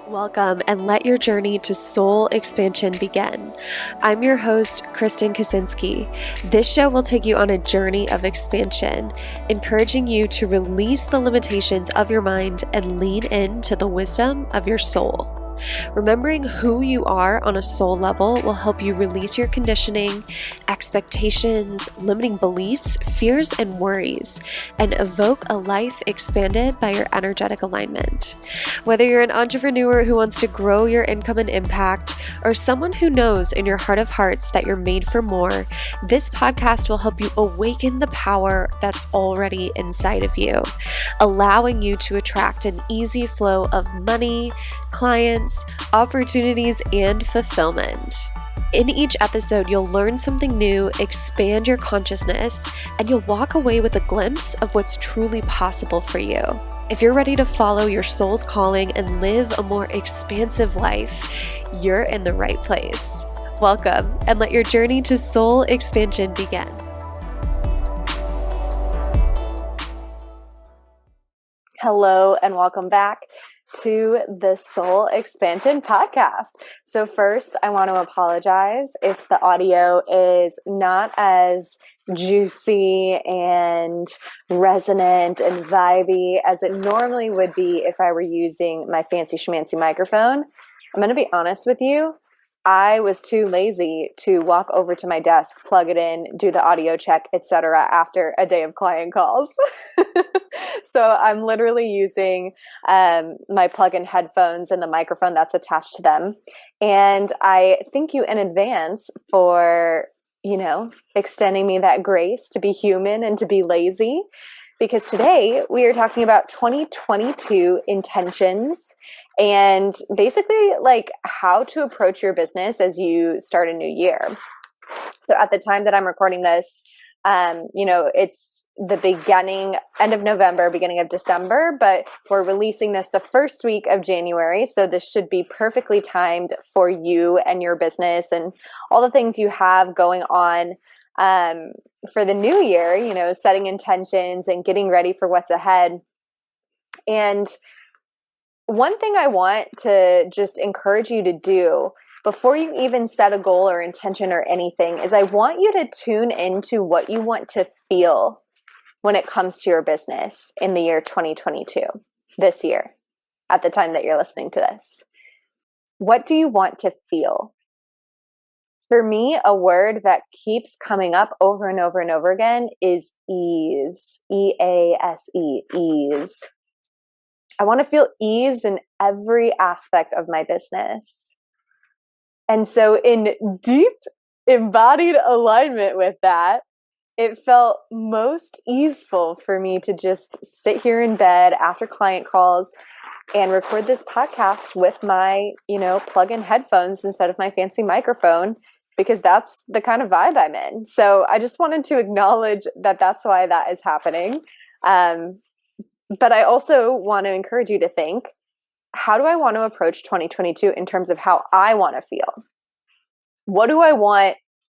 Welcome and let your journey to soul expansion begin. I'm your host, Kristen Kaczynski. This show will take you on a journey of expansion, encouraging you to release the limitations of your mind and lean into the wisdom of your soul. Remembering who you are on a soul level will help you release your conditioning, expectations, limiting beliefs, fears, and worries, and evoke a life expanded by your energetic alignment. Whether you're an entrepreneur who wants to grow your income and impact, or someone who knows in your heart of hearts that you're made for more, this podcast will help you awaken the power that's already inside of you, allowing you to attract an easy flow of money, clients, opportunities, and fulfillment. In each episode, you'll learn something new, expand your consciousness, and you'll walk away with a glimpse of what's truly possible for you. If you're ready to follow your soul's calling and live a more expansive life, you're in the right place. Welcome, and let your journey to soul expansion begin. Hello, and welcome back to the Soul Expansion Podcast. So first, I want to apologize if the audio is not as juicy and resonant and vibey as it normally would be if I were using my fancy schmancy microphone. I'm going to be honest with you. I was too lazy to walk over to my desk, plug it in, do the audio check, etc. after a day of client calls. So I'm literally using my plug-in headphones and the microphone that's attached to them. And I thank you in advance for, extending me that grace to be human and to be lazy. Because today we are talking about 2022 intentions and basically like how to approach your business as you start a new year. So at the time that I'm recording this, it's the end of November, beginning of December, but we're releasing this the first week of January. So this should be perfectly timed for you and your business and all the things you have going on for the new year, setting intentions and getting ready for what's ahead. And one thing I want to just encourage you to do before you even set a goal or intention or anything is I want you to tune into what you want to feel when it comes to your business in the year 2022, this year, at the time that you're listening to this. What do you want to feel? For me, a word that keeps coming up over and over and over again is ease. E-A-S-E, ease. I want to feel ease in every aspect of my business. And so in deep embodied alignment with that, it felt most easeful for me to just sit here in bed after client calls and record this podcast with my, plug-in headphones instead of my fancy microphone, because that's the kind of vibe I'm in. So I just wanted to acknowledge that that's why that is happening. But I also want to encourage you to think, how do I want to approach 2022 in terms of how I want to feel? What do I want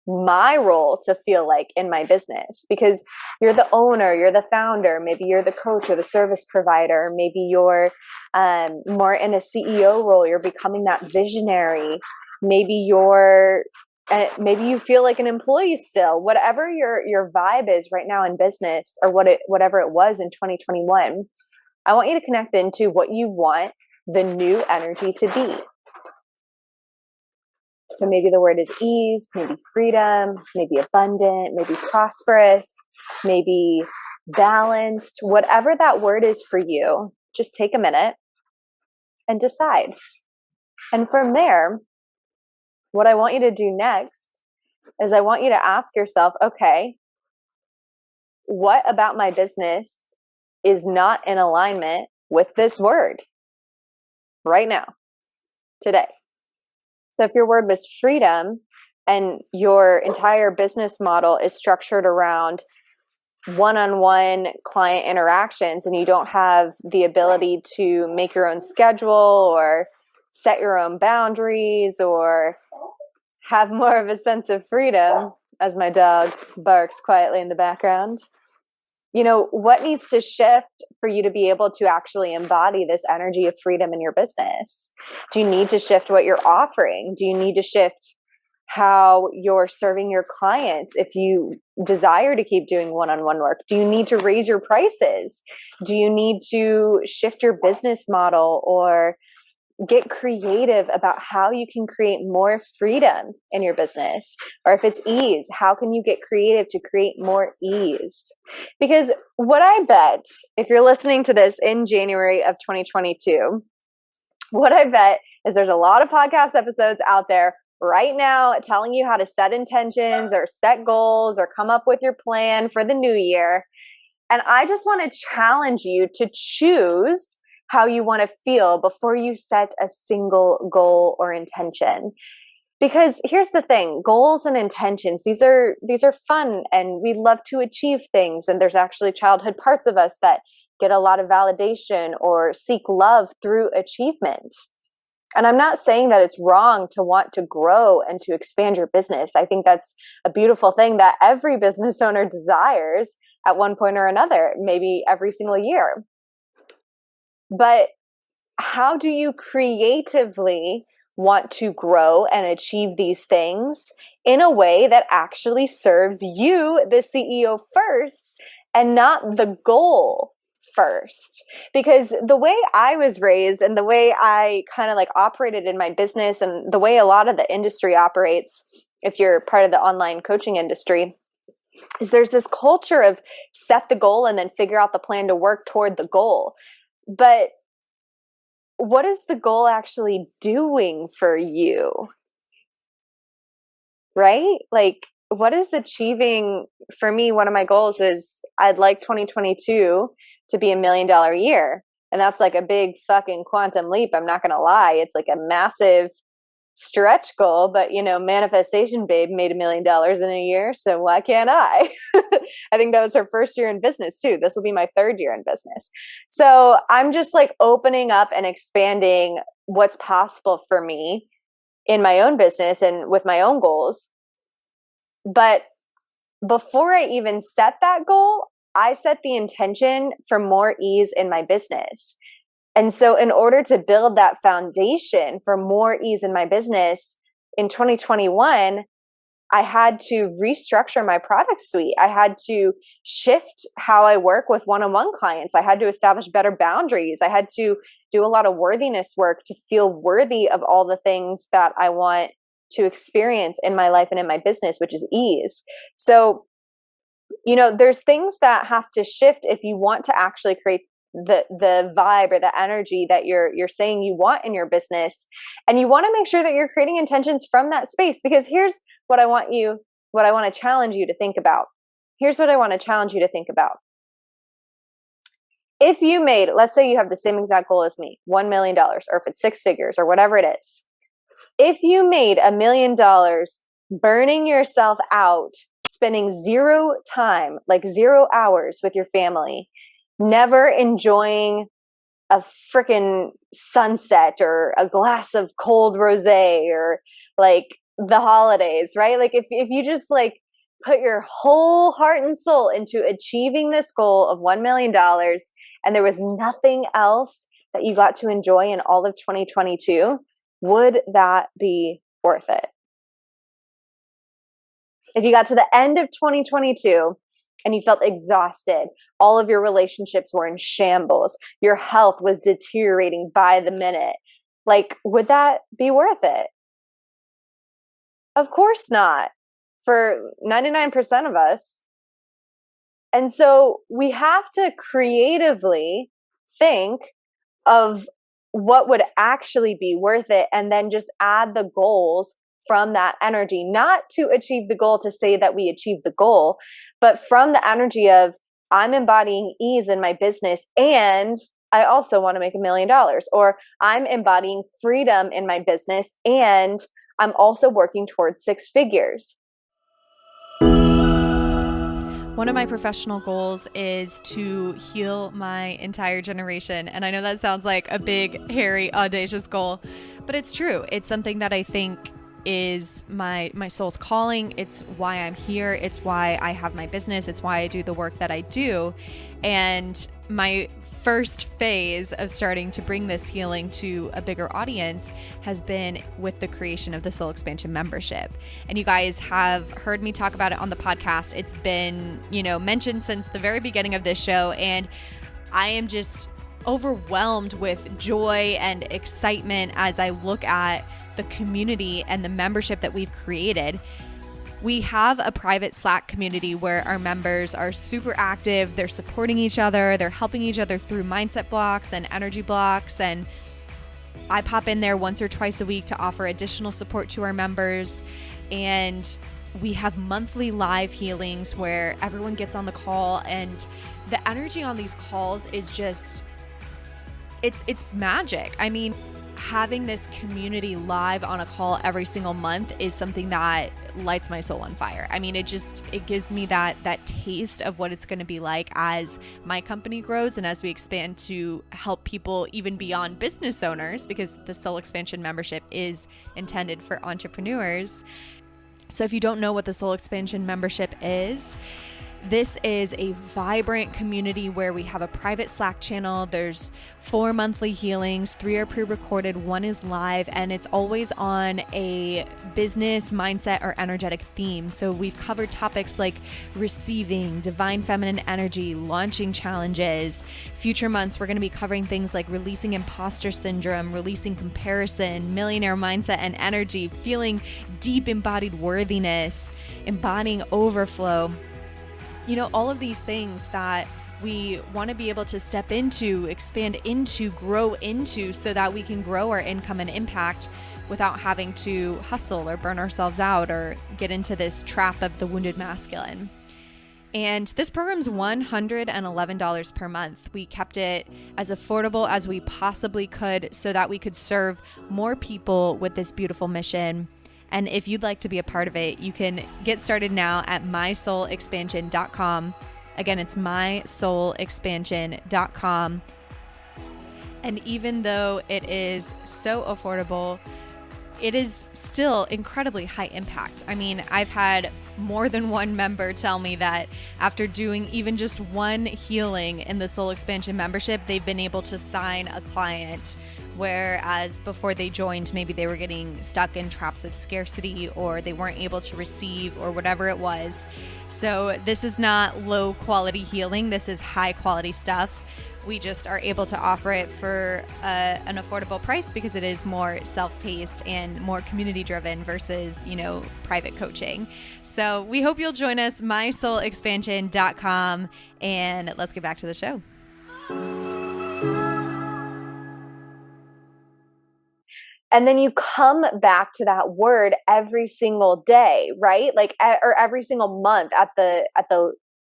my role to feel like in my business? Because you're the owner, you're the founder, maybe you're the coach or the service provider, maybe you're more in a CEO role, you're becoming that visionary, maybe you feel like an employee still. Whatever your vibe is right now in business, or whatever it was in 2021, I want you to connect into what you want the new energy to be. So maybe the word is ease, maybe freedom, maybe abundant, maybe prosperous, maybe balanced. Whatever that word is for you, just take a minute and decide. And from there, what I want you to do next is I want you to ask yourself, okay, what about my business is not in alignment with this word right now, today? So if your word was freedom and your entire business model is structured around one-on-one client interactions and you don't have the ability to make your own schedule or set your own boundaries or have more of a sense of freedom, as my dog barks quietly in the background, what needs to shift for you to be able to actually embody this energy of freedom in your business? Do you need to shift what you're offering? Do you need to shift how you're serving your clients if you desire to keep doing one-on-one work? Do you need to raise your prices? Do you need to shift your business model or get creative about how you can create more freedom in your business? Or if it's ease, how can you get creative to create more ease? Because what I bet, if you're listening to this in January of 2022, what I bet is there's a lot of podcast episodes out there right now telling you how to set intentions or set goals or come up with your plan for the new year. And I just want to challenge you to choose how you want to feel before you set a single goal or intention. Because here's the thing, goals and intentions, these are fun and we love to achieve things. And there's actually childhood parts of us that get a lot of validation or seek love through achievement. And I'm not saying that it's wrong to want to grow and to expand your business. I think that's a beautiful thing that every business owner desires at one point or another, maybe every single year. But how do you creatively want to grow and achieve these things in a way that actually serves you, the CEO, first and not the goal first? Because the way I was raised and the way I kind of like operated in my business and the way a lot of the industry operates, if you're part of the online coaching industry, is there's this culture of set the goal and then figure out the plan to work toward the goal. But what is the goal actually doing for you? Right? Like, what is achieving for me? One of my goals is I'd like 2022 to be $1 million year. And that's like a big fucking quantum leap. I'm not going to lie. It's like a massive stretch goal, but Manifestation Babe made $1 million in a year. So why can't I? I think that was her first year in business too. This will be my third year in business. So I'm just like opening up and expanding what's possible for me in my own business and with my own goals. But before I even set that goal, I set the intention for more ease in my business. And so in order to build that foundation for more ease in my business in 2021, I had to restructure my product suite. I had to shift how I work with one-on-one clients. I had to establish better boundaries. I had to do a lot of worthiness work to feel worthy of all the things that I want to experience in my life and in my business, which is ease. So, there's things that have to shift if you want to actually create the vibe or the energy that you're saying you want in your business. And you want to make sure that you're creating intentions from that space, because here's what I want to challenge you to think about. Here's what I want to challenge you to think about. If you made, let's say you have the same exact goal as me, $1 million, or if it's six figures or whatever it is. If you made $1 million burning yourself out, spending zero time, like 0 hours with your family, never enjoying a freaking sunset or a glass of cold rosé or like the holidays, right? Like if you just like put your whole heart and soul into achieving this goal of $1 million and there was nothing else that you got to enjoy in all of 2022, would that be worth it? If you got to the end of 2022 and you felt exhausted, all of your relationships were in shambles, your health was deteriorating by the minute, like, would that be worth it? Of course not, for 99% of us. And so we have to creatively think of what would actually be worth it and then just add the goals from that energy, not to achieve the goal to say that we achieved the goal, but from the energy of I'm embodying ease in my business and I also want to make $1 million, or I'm embodying freedom in my business and I'm also working towards six figures. One of my professional goals is to heal my entire generation. And I know that sounds like a big, hairy, audacious goal, but it's true. It's something that I think is my soul's calling. It's why I'm here. It's why I have my business. It's why I do the work that I do. And my first phase of starting to bring this healing to a bigger audience has been with the creation of the Soul Expansion membership. And you guys have heard me talk about it on the podcast. It's been, mentioned since the very beginning of this show. And I am just overwhelmed with joy and excitement as I look at the community and the membership that we've created. We have a private Slack community where our members are super active. They're supporting each other. They're helping each other through mindset blocks and energy blocks. And I pop in there once or twice a week to offer additional support to our members. And we have monthly live healings where everyone gets on the call, and the energy on these calls is just, it's magic. I mean, having this community live on a call every single month is something that lights my soul on fire. I mean, it gives me that taste of what it's going to be like as my company grows and as we expand to help people even beyond business owners, because the Soul Expansion membership is intended for entrepreneurs. So if you don't know what the Soul Expansion membership is, this is a vibrant community where we have a private Slack channel. There's 4 monthly healings, 3 are pre-recorded, 1 is live, and it's always on a business, mindset, or energetic theme. So we've covered topics like receiving, divine feminine energy, launching challenges. Future months, we're going to be covering things like releasing imposter syndrome, releasing comparison, millionaire mindset and energy, feeling deep embodied worthiness, embodying overflow. All of these things that we want to be able to step into, expand into, grow into, so that we can grow our income and impact without having to hustle or burn ourselves out or get into this trap of the wounded masculine. And this program's $111 per month. We kept it as affordable as we possibly could so that we could serve more people with this beautiful mission. And if you'd like to be a part of it, you can get started now at mysoulexpansion.com. Again, it's mysoulexpansion.com. And even though it is so affordable, it is still incredibly high impact. I mean, I've had more than one member tell me that after doing even just one healing in the Soul Expansion membership, they've been able to sign a client. Whereas before they joined, maybe they were getting stuck in traps of scarcity, or they weren't able to receive, or whatever it was. So this is not low quality healing. This is high quality stuff. We just are able to offer it for an affordable price because it is more self-paced and more community driven versus, private coaching. So we hope you'll join us, mysoulexpansion.com, and let's get back to the show. And then you come back to that word every single day, right? Or every single month at the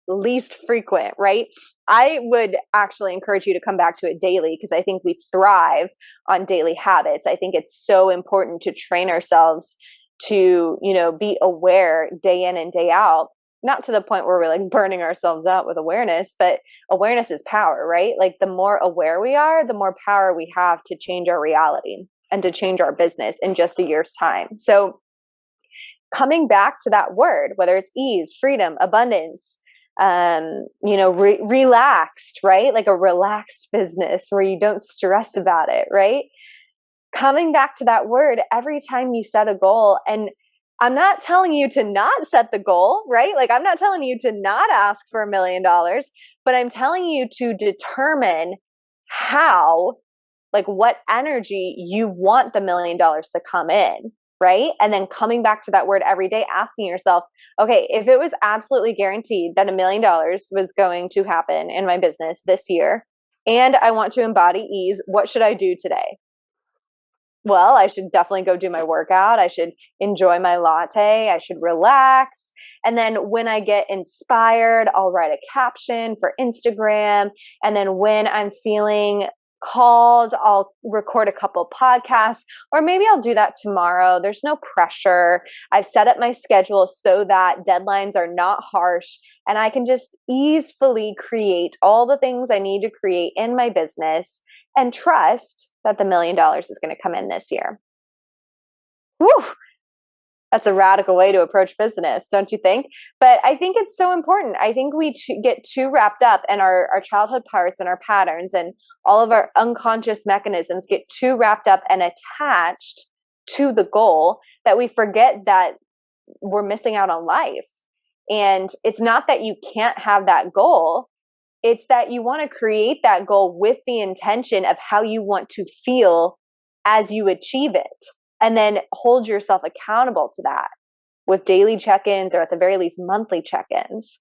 least frequent, right? I would actually encourage you to come back to it daily, because I think we thrive on daily habits. I think it's so important to train ourselves to, be aware day in and day out, not to the point where we're burning ourselves out with awareness, but awareness is power, right? The more aware we are, the more power we have to change our reality and to change our business in just a year's time. So coming back to that word, whether it's ease, freedom, abundance, relaxed, right? Like a relaxed business where you don't stress about it, right? Coming back to that word every time you set a goal. And I'm not telling you to not set the goal, right? I'm not telling you to not ask for $1 million, but I'm telling you to determine how, what energy you want the $1 million to come in, right? And then coming back to that word every day, asking yourself, okay, if it was absolutely guaranteed that $1 million was going to happen in my business this year, and I want to embody ease, what should I do today? Well, I should definitely go do my workout. I should enjoy my latte. I should relax. And then when I get inspired, I'll write a caption for Instagram. And then when I'm feeling called, I'll record a couple podcasts, or maybe I'll do that tomorrow. There's no pressure. I've set up my schedule so that deadlines are not harsh, and I can just easily create all the things I need to create in my business and trust that the $1 million is going to come in this year. Whew. That's a radical way to approach business, don't you think? But I think it's so important. I think we get too wrapped up in our childhood parts and our patterns, and all of our unconscious mechanisms get too wrapped up and attached to the goal that we forget that we're missing out on life. And it's not that you can't have that goal. It's that you want to create that goal with the intention of how you want to feel as you achieve it. And then hold yourself accountable to that with daily check-ins, or at the very least monthly check-ins.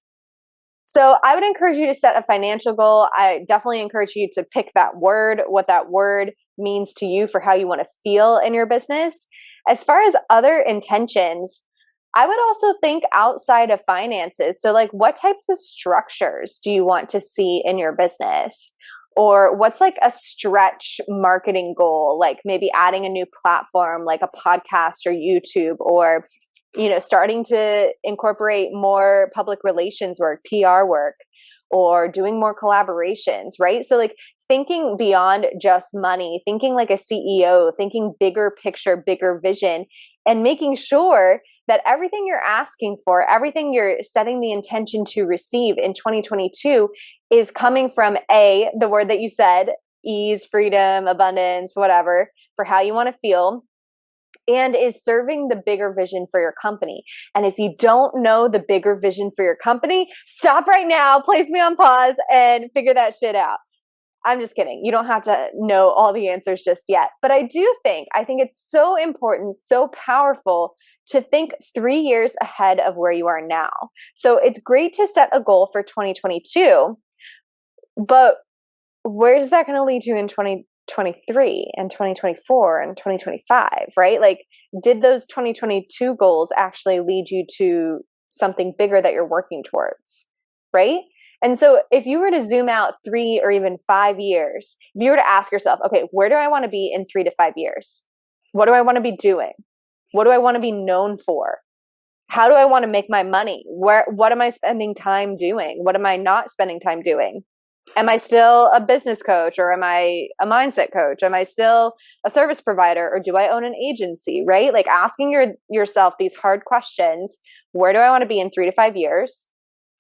So I would encourage you to set a financial goal. I definitely encourage you to pick that word, what that word means to you for how you want to feel in your business. As far as other intentions, I would also think outside of finances. So like, what types of structures do you want to see in your business? Or what's like a stretch marketing goal, like maybe adding a new platform like a podcast or YouTube, or starting to incorporate more public relations work, PR work, or doing more collaborations, right? So like thinking beyond just money, thinking like a CEO, thinking bigger picture, bigger vision, and making sure that everything you're asking for, everything you're setting the intention to receive in 2022 is coming from the word that you said, ease, freedom, abundance, whatever, for how you want to feel, and is serving the bigger vision for your company. And if you don't know the bigger vision for your company, stop right now, place me on pause, and figure that shit out. I'm just kidding. You don't have to know all the answers just yet. But I think it's so important, so powerful to think 3 years ahead of where you are now. So it's great to set a goal for 2022, but where's that going to lead you in 2023 and 2024 and 2025, right? Like, did those 2022 goals actually lead you to something bigger that you're working towards, right? And so if you were to zoom out 3 or even 5 years, if you were to ask yourself, okay, where do I want to be in 3 to 5 years? What do I want to be doing? What do I want to be known for? How do I want to make my money? What am I spending time doing? What am I not spending time doing? Am I still a business coach, or am I a mindset coach? Am I still a service provider, or do I own an agency, right? Like asking yourself these hard questions. Where do I want to be in 3 to 5 years?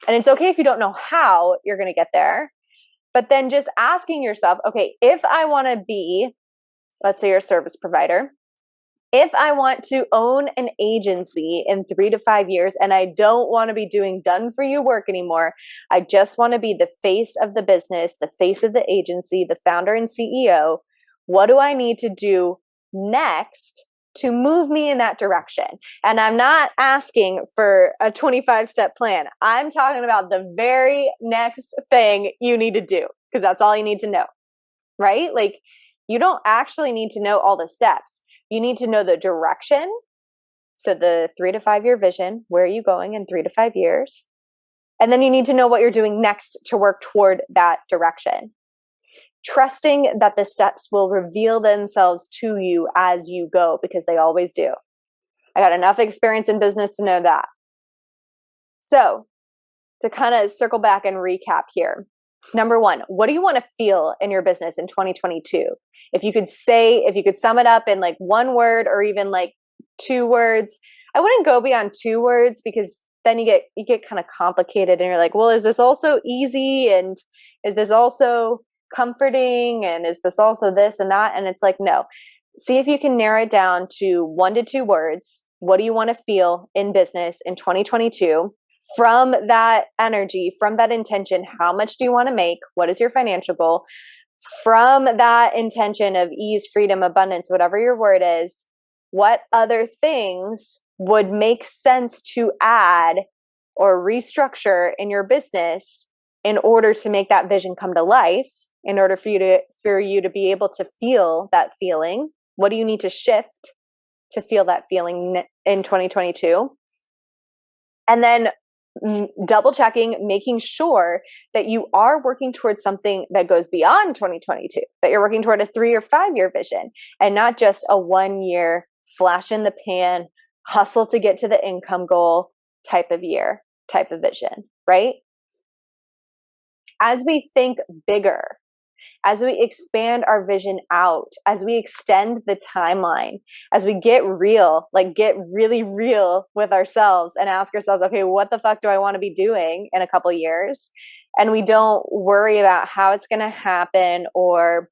And it's okay if you don't know how you're going to get there, but then just asking yourself, okay, if I want to be, let's say you're a service provider, if I want to own an agency in 3 to 5 years and I don't want to be doing done for you work anymore, I just want to be the face of the business, the face of the agency, the founder and CEO, what do I need to do next to move me in that direction? And I'm not asking for a 25-step plan. I'm talking about the very next thing you need to do, because that's all you need to know, right? Like, you don't actually need to know all the steps. You need to know the direction. So the 3 to 5 year vision, where are you going in 3 to 5 years? And then you need to know what you're doing next to work toward that direction. Trusting that the steps will reveal themselves to you as you go, because they always do. I got enough experience in business to know that. So to kind of circle back and recap here. Number 1, what do you want to feel in your business in 2022? If you could sum it up in like 1 word, or even like 2 words. I wouldn't go beyond 2 words, because then you get kind of complicated and you're like, well, is this also easy? And is this also comforting? And is this also this and that? And it's like, no. See if you can narrow it down to 1 to 2 words. What do you want to feel in business in 2022? From that energy, from that intention, how much do you want to make? What is your financial goal? From that intention of ease, freedom, abundance, whatever your word is, what other things would make sense to add or restructure in your business in order to make that vision come to life, in order for you to be able to feel that feeling? What do you need to shift to feel that feeling in 2022? And then double checking, making sure that you are working towards something that goes beyond 2022, that you're working toward a 3 or 5 year vision, and not just a 1 year flash in the pan, hustle to get to the income goal type of vision, right? As we think bigger as we expand our vision out, as we extend the timeline, as we get real, like get really real with ourselves and ask ourselves, okay, what the fuck do I want to be doing in a couple of years? And we don't worry about how it's going to happen or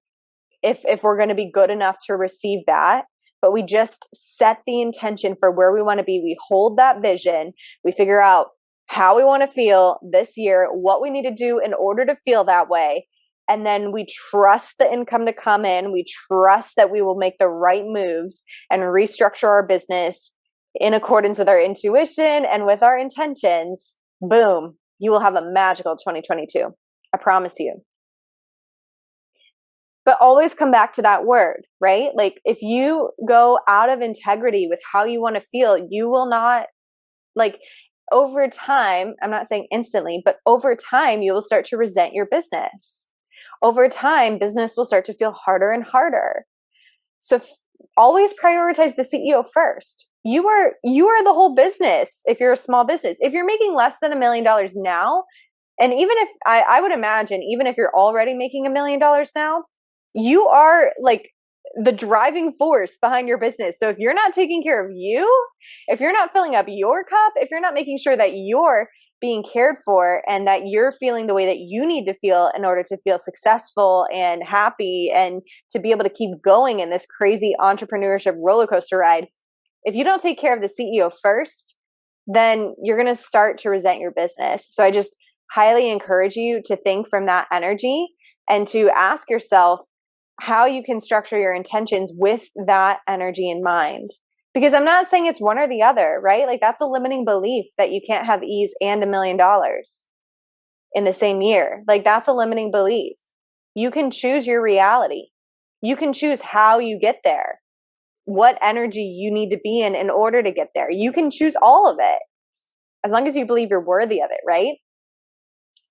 if we're going to be good enough to receive that, but we just set the intention for where we want to be. We hold that vision. We figure out how we want to feel this year, what we need to do in order to feel that way. And then we trust the income to come in. We trust that we will make the right moves and restructure our business in accordance with our intuition and with our intentions. Boom, you will have a magical 2022. I promise you. But always come back to that word, right? Like if you go out of integrity with how you want to feel, you will not, like, over time, I'm not saying instantly, but over time, you will start to resent your business. Over time, business will start to feel harder and harder. So always prioritize the CEO first. You are the whole business if you're a small business. If you're making less than $1 million now, and even if I would imagine, even if you're already making $1 million now, you are like the driving force behind your business. So if you're not taking care of you, if you're not filling up your cup, if you're not making sure that you're being cared for and that you're feeling the way that you need to feel in order to feel successful and happy and to be able to keep going in this crazy entrepreneurship roller coaster ride, if you don't take care of the CEO first, then you're going to start to resent your business. So I just highly encourage you to think from that energy and to ask yourself how you can structure your intentions with that energy in mind. Because I'm not saying it's one or the other, right? Like that's a limiting belief that you can't have ease and $1 million in the same year. Like that's a limiting belief. You can choose your reality. You can choose how you get there, what energy you need to be in order to get there. You can choose all of it as long as you believe you're worthy of it, right?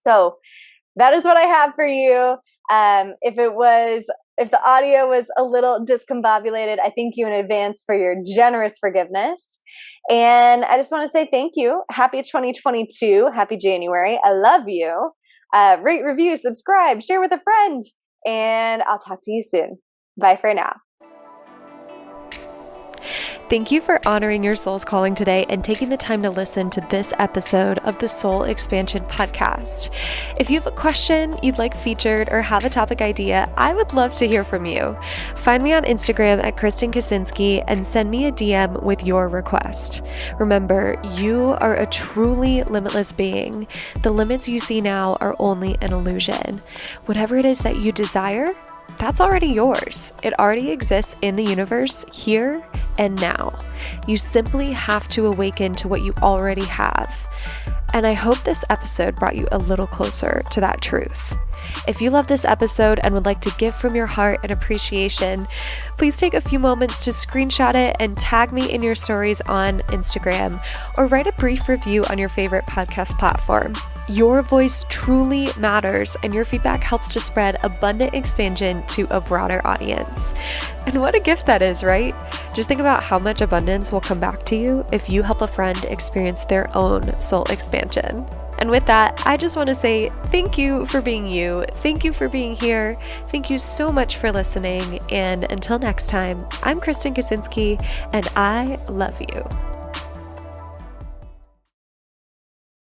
So that is what I have for you. If the audio was a little discombobulated, I thank you in advance for your generous forgiveness. And I just want to say thank you. Happy 2022. Happy January. I love you. Rate, review, subscribe, share with a friend. And I'll talk to you soon. Bye for now. Thank you for honoring your soul's calling today and taking the time to listen to this episode of the Soul Expansion Podcast. If you have a question you'd like featured or have a topic idea, I would love to hear from you. Find me on Instagram at Kristen Kaczynski and send me a DM with your request. Remember, you are a truly limitless being. The limits you see now are only an illusion. Whatever it is that you desire, that's already yours. It already exists in the universe here and now. You simply have to awaken to what you already have. And I hope this episode brought you a little closer to that truth. If you love this episode and would like to give from your heart and appreciation, please take a few moments to screenshot it and tag me in your stories on Instagram, or write a brief review on your favorite podcast platform. Your voice truly matters, and your feedback helps to spread abundant expansion to a broader audience. And what a gift that is, right? Just think about how much abundance will come back to you if you help a friend experience their own soul expansion. And with that, I just want to say thank you for being you. Thank you for being here. Thank you so much for listening. And until next time, I'm Kristen Kaczynski, and I love you.